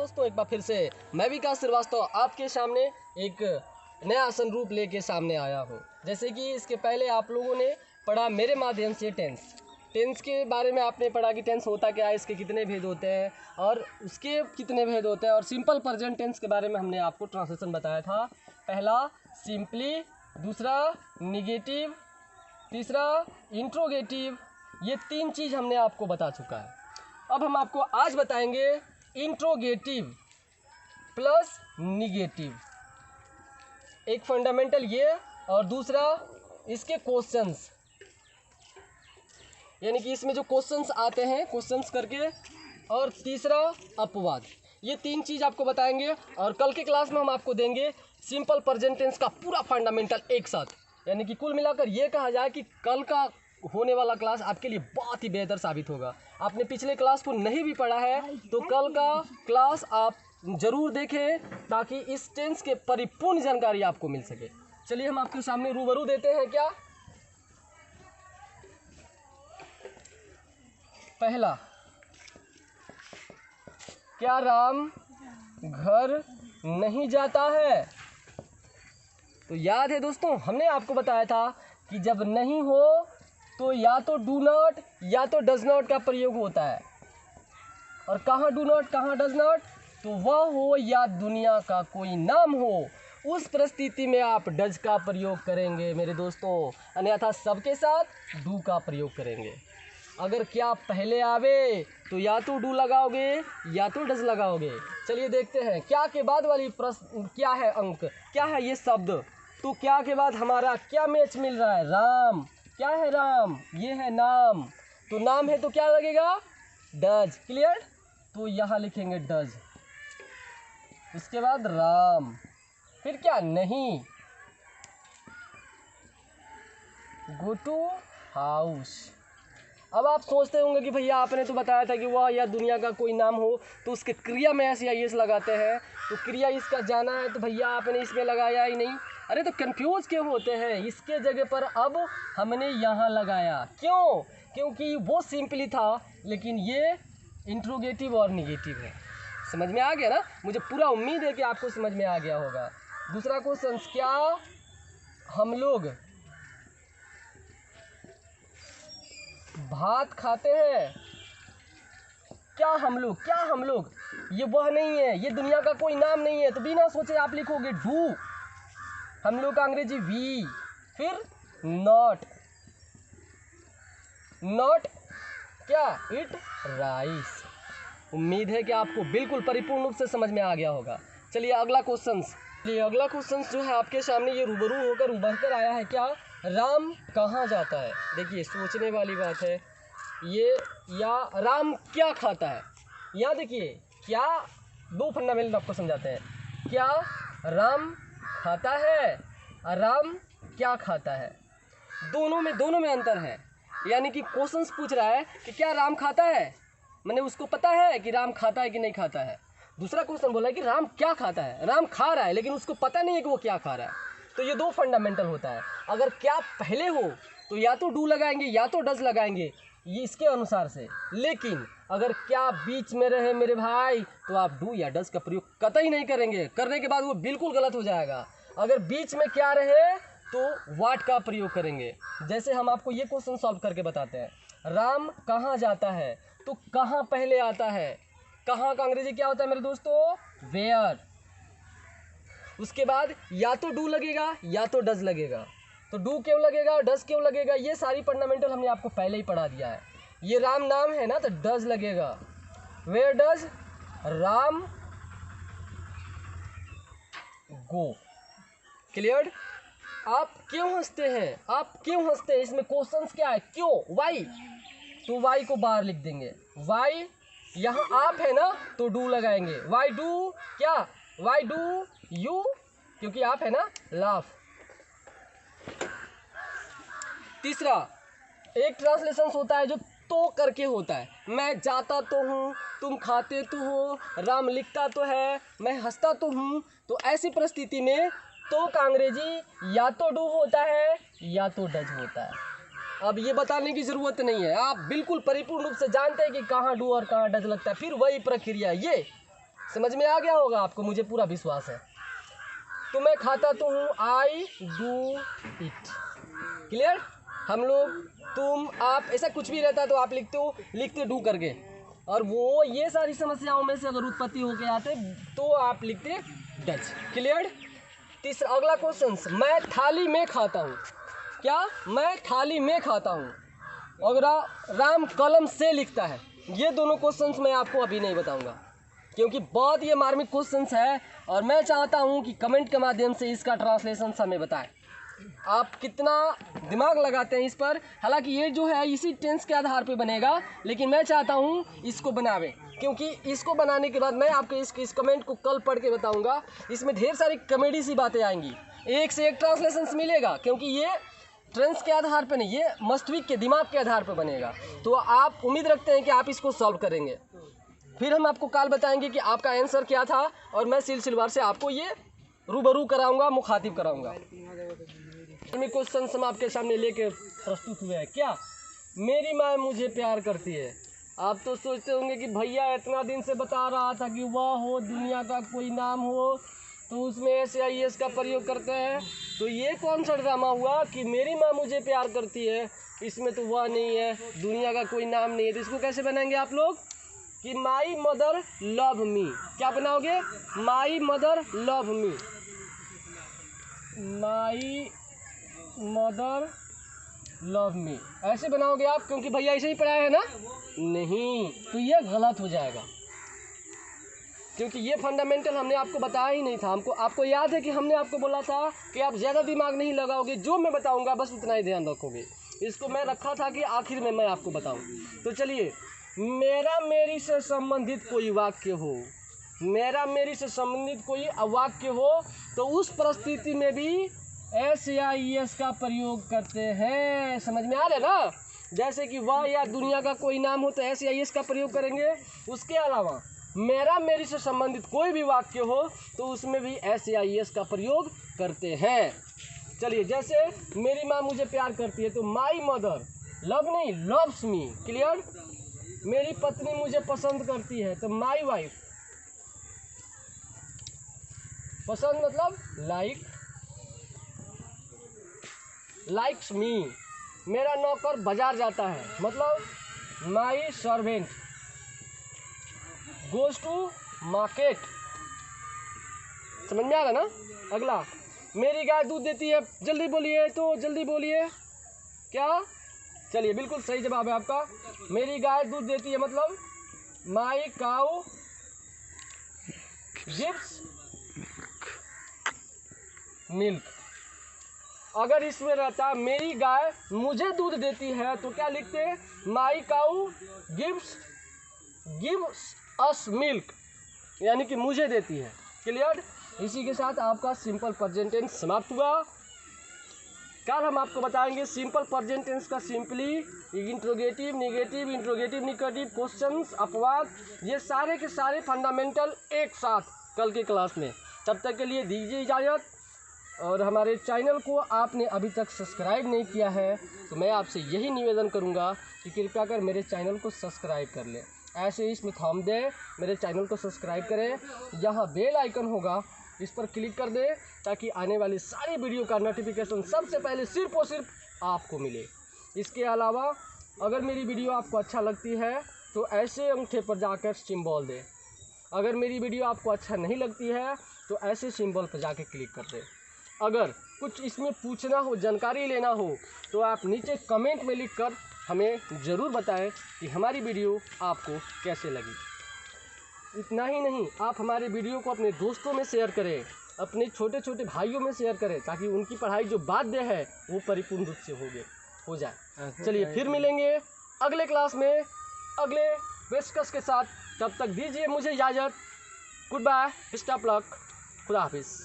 दोस्तों, एक बार फिर से मैं विकास श्रीवास्तव आपके सामने एक नया संरूप लेके सामने आया हूँ। जैसे कि इसके पहले आप लोगों ने पढ़ा मेरे माध्यम से टेंस के बारे में आपने पढ़ा कि टेंस होता क्या है, इसके कितने भेद होते हैं और उसके कितने भेद होते हैं। और सिंपल प्रेजेंट टेंस के बारे में हमने आपको ट्रांसलेशन बताया था। पहला सिंपली, दूसरा निगेटिव, तीसरा इंट्रोगेटिव, ये 3 चीज़ हमने आपको बता चुका है। अब हम आपको आज बताएंगे इंट्रोगेटिव प्लस निगेटिव, एक फंडामेंटल ये और दूसरा इसके क्वेश्चंस, यानी कि इसमें जो क्वेश्चंस आते हैं क्वेश्चंस करके, और तीसरा अपवाद। ये 3 चीज़ आपको बताएंगे और कल के क्लास में हम आपको देंगे सिंपल प्रेजेंट टेंस का पूरा फंडामेंटल एक साथ। यानी कि कुल मिलाकर ये कहा जाए कि कल का होने वाला क्लास आपके लिए बहुत ही बेहतर साबित होगा। आपने पिछले क्लास को नहीं भी पढ़ा है तो कल का क्लास आप ज़रूर देखें ताकि इस टेंस के परिपूर्ण जानकारी आपको मिल सके। चलिए हम आपके सामने रूबरू देते हैं क्या। पहला, क्या राम घर नहीं जाता है? तो याद है दोस्तों, हमने आपको बताया था कि जब नहीं हो तो या तो डू नॉट या तो डज नॉट का प्रयोग होता है। और कहाँ डू नॉट कहाँ डज नॉट, तो वह हो या दुनिया का कोई नाम हो, उस परिस्थिति में आप डज का प्रयोग करेंगे मेरे दोस्तों, अन्यथा सबके साथ डू का प्रयोग करेंगे। अगर क्या पहले आवे तो या तो डू लगाओगे या तो डज लगाओगे। चलिए देखते हैं क्या के बाद वाली प्रश्न क्या है, अंक क्या है ये शब्द। तो क्या के बाद हमारा क्या मैच मिल रहा है, राम। क्या है राम, ये है नाम, तो नाम है तो क्या लगेगा, डज। क्लियर, तो यहाँ लिखेंगे डज, उसके बाद राम, फिर क्या, नहीं, गो टू हाउस। अब आप सोचते होंगे कि भैया आपने तो बताया था कि वह या दुनिया का कोई नाम हो तो उसके क्रिया में ऐसे या यस लगाते हैं, तो क्रिया इसका जाना है तो भैया आपने इसमें लगाया ही नहीं। अरे तो कंफ्यूज क्यों होते हैं, इसके जगह पर अब हमने यहाँ लगाया। क्यों? क्योंकि वो सिंपली था लेकिन ये इंट्रोगेटिव और निगेटिव है। समझ में आ गया ना? मुझे पूरा उम्मीद है कि आपको समझ में आ गया होगा। दूसरा क्वेश्चन, क्या हम लोग भात खाते हैं? क्या हम लोग, ये वह नहीं है, ये दुनिया का कोई नाम नहीं है, तो बिना सोचे आप लिखोगे डू। हम लोग का अंग्रेजी वी, फिर नॉट, क्या, इट राइस। उम्मीद है कि आपको बिल्कुल परिपूर्ण रूप से समझ में आ गया होगा। चलिए अगला क्वेश्चन जो है आपके सामने ये रूबरू होकर उभर कर आया है, क्या राम कहाँ जाता है? देखिए सोचने वाली बात है ये, या राम क्या खाता है। यहाँ देखिए क्या, 2 फंडामेंटल आपको समझाते हैं, क्या राम खाता है और राम क्या खाता है। दोनों में अंतर है। यानी कि क्वेश्चंस पूछ रहा है कि क्या राम खाता है, मैंने उसको पता है कि राम खाता है कि नहीं खाता है। दूसरा क्वेश्चन बोला है कि राम क्या खाता है, राम खा रहा है लेकिन उसको पता नहीं है कि वो क्या खा रहा है। तो ये 2 फंडामेंटल होता है। अगर क्या पहले हो तो या तो डू लगाएंगे या तो डज लगाएंगे, ये इसके अनुसार से। लेकिन अगर क्या बीच में रहे मेरे भाई तो आप डू या डज का प्रयोग कतई नहीं करेंगे, करने के बाद वो बिल्कुल गलत हो जाएगा। अगर बीच में क्या रहे तो व्हाट का प्रयोग करेंगे। जैसे हम आपको ये क्वेश्चन सॉल्व करके बताते हैं, राम कहाँ जाता है, तो कहाँ पहले आता है। कहाँ का अंग्रेजी क्या होता है मेरे दोस्तों, वेयर। उसके बाद या तो डू लगेगा या तो डज लगेगा। तो डू क्यों लगेगा, डज क्यों लगेगा, ये सारी फंडामेंटल हमने आपको पहले ही पढ़ा दिया है। ये राम नाम है ना तो डज लगेगा। Where does Ram go. Clear? आप क्यों हंसते हैं, इसमें क्वेश्चंस क्या है, क्यों, वाई, तो वाई को बाहर लिख देंगे। वाई, यहाँ आप है ना तो डू लगाएंगे। वाई डू, क्या, वाई डू यू, क्योंकि आप है ना, लाफ। तीसरा, एक ट्रांसलेशन होता है जो तो करके होता है, मैं जाता तो हूँ, तुम खाते तो हो, राम लिखता तो है, मैं हंसता तो हूँ। तो ऐसी परिस्थिति में तो का अंग्रेजी या तो डू होता है या तो डज होता है। अब ये बताने की ज़रूरत नहीं है, आप बिल्कुल परिपूर्ण रूप से जानते हैं कि कहाँ डू और कहाँ डज लगता है। फिर वही प्रक्रिया, ये समझ में आ गया होगा आपको, मुझे पूरा विश्वास है। तो मैं खाता तो हूँ, आई डू इट। क्लियर? हम लोग, तुम, आप, ऐसा कुछ भी रहता है तो आप लिखते डू करके, और वो ये सारी समस्याओं में से अगर उत्पत्ति होके आते तो आप लिखते डज। क्लियर? तीसरा अगला क्वेश्चन, मैं थाली में खाता हूँ। क्या? मैं थाली में खाता हूँ। और राम कलम से लिखता है। ये दोनों क्वेश्चंस मैं आपको अभी नहीं बताऊंगा, क्योंकि बहुत ये मार्मिक क्वेश्चंस है और मैं चाहता हूँ कि कमेंट के माध्यम से इसका ट्रांसलेशन हमें बताएं। आप कितना दिमाग लगाते हैं इस पर। हालांकि ये जो है इसी टेंस के आधार पे बनेगा, लेकिन मैं चाहता हूँ इसको बनावे, क्योंकि इसको बनाने के बाद मैं आपको इस कमेंट को कल पढ़ के बताऊँगा। इसमें ढेर सारी कॉमेडी सी बातें आएंगी, एक से एक ट्रांसलेशन मिलेगा, क्योंकि ये ट्रेंड्स के आधार पे नहीं, ये मस्तिष्क के दिमाग के आधार पे बनेगा। तो आप उम्मीद रखते हैं कि आप इसको सॉल्व करेंगे। फिर हम आपको कल बताएंगे कि आपका आंसर क्या था, और मैं सिलसिलेवार से आपको ये रूबरू कराऊंगा, मुखातिब कराऊंगा। क्वेश्चन हम आपके सामने लेके प्रस्तुत हुए हैं। क्या? मेरी माँ मुझे प्यार करती है। आप तो सोचते होंगे कि भैया इतना दिन से बता रहा था कि वह हो दुनिया का कोई नाम हो तो उसमें SIS का प्रयोग करते हैं, तो ये कौन सा ड्रामा हुआ कि मेरी माँ मुझे प्यार करती है, इसमें तो वह नहीं है, दुनिया का कोई नाम नहीं है। तो इसको कैसे बनाएंगे आप लोग कि माई मदर लव मी। क्या बनाओगे? My mother love me, my mother love me, ऐसे बनाओगे आप, क्योंकि भैया ऐसे ही पढ़ाया है ना। नहीं, तो ये गलत हो जाएगा, क्योंकि ये फंडामेंटल हमने आपको बताया ही नहीं था। आपको याद है कि हमने आपको बोला था कि आप ज़्यादा दिमाग नहीं लगाओगे, जो मैं बताऊंगा बस उतना ही ध्यान रखोगे। इसको मैं रखा था कि आखिर में मैं आपको बताऊं। तो चलिए, मेरा मेरी से संबंधित कोई वाक्य हो, मेरा मेरी से संबंधित कोई वाक्य हो, तो उस परिस्थिति में भी SIS का प्रयोग करते हैं। समझ में आ रहा है ना? जैसे कि वह या दुनिया का कोई नाम हो तो SIS का प्रयोग करेंगे। उसके अलावा मेरा मेरी से संबंधित कोई भी वाक्य हो तो उसमें भी SIS का प्रयोग करते हैं। चलिए, जैसे मेरी माँ मुझे प्यार करती है तो माई मदर लव नहीं, लव्स मी। क्लियर? मेरी पत्नी मुझे पसंद करती है तो माई वाइफ, पसंद मतलब लाइक, लाइक्स मी। मेरा नौकर बाजार जाता है मतलब my servant goes to market. समझ में आ रहा ना? अगला, मेरी गाय दूध देती है। जल्दी बोलिए, तो जल्दी बोलिए। क्या? चलिए, बिल्कुल सही जवाब है आपका। मेरी गाय दूध देती है मतलब माई काऊ गिव्स मिल्क। अगर इसमें रहता मेरी गाय मुझे दूध देती है तो क्या लिखते? माई काऊ गिव्स अस मिल्क, यानी कि मुझे देती है। क्लियर? इसी के साथ आपका सिंपल प्रेजेंट टेंस समाप्त हुआ। कल हम आपको बताएंगे सिंपल प्रेजेंट टेंस का simply, interrogative, negative, interrogative negative, questions, अपवाद, ये सारे के सारे फंडामेंटल एक साथ कल के क्लास में। तब तक के लिए दीजिए इजाज़त। और हमारे चैनल को आपने अभी तक सब्सक्राइब नहीं किया है तो मैं आपसे यही निवेदन करूंगा कि कृपया कर मेरे चैनल को सब्सक्राइब कर लें। ऐसे ही इसमें थंब दें, मेरे चैनल को सब्सक्राइब करें। यहाँ बेल आइकन होगा, इस पर क्लिक कर दें ताकि आने वाली सारी वीडियो का नोटिफिकेशन सबसे पहले सिर्फ और सिर्फ आपको मिले। इसके अलावा अगर मेरी वीडियो आपको अच्छा लगती है तो ऐसे अंगूठे पर जाकर सिंबल दें। अगर मेरी वीडियो आपको अच्छा नहीं लगती है तो ऐसे सिंबल पर जाकर क्लिक कर दें। अगर कुछ इसमें पूछना हो, जानकारी लेना हो तो आप नीचे कमेंट में लिखकर हमें ज़रूर बताएं कि हमारी वीडियो आपको कैसे लगी। इतना ही नहीं, आप हमारे वीडियो को अपने दोस्तों में शेयर करें, अपने छोटे छोटे भाइयों में शेयर करें, ताकि उनकी पढ़ाई जो बाध्य है वो परिपूर्ण रूप से हो जाए। चलिए, फिर मिलेंगे अगले क्लास में अगले पेशकश के साथ। तब तक दीजिए मुझे इजाज़त। Good bye, best of luck, खुदा हाफिज़।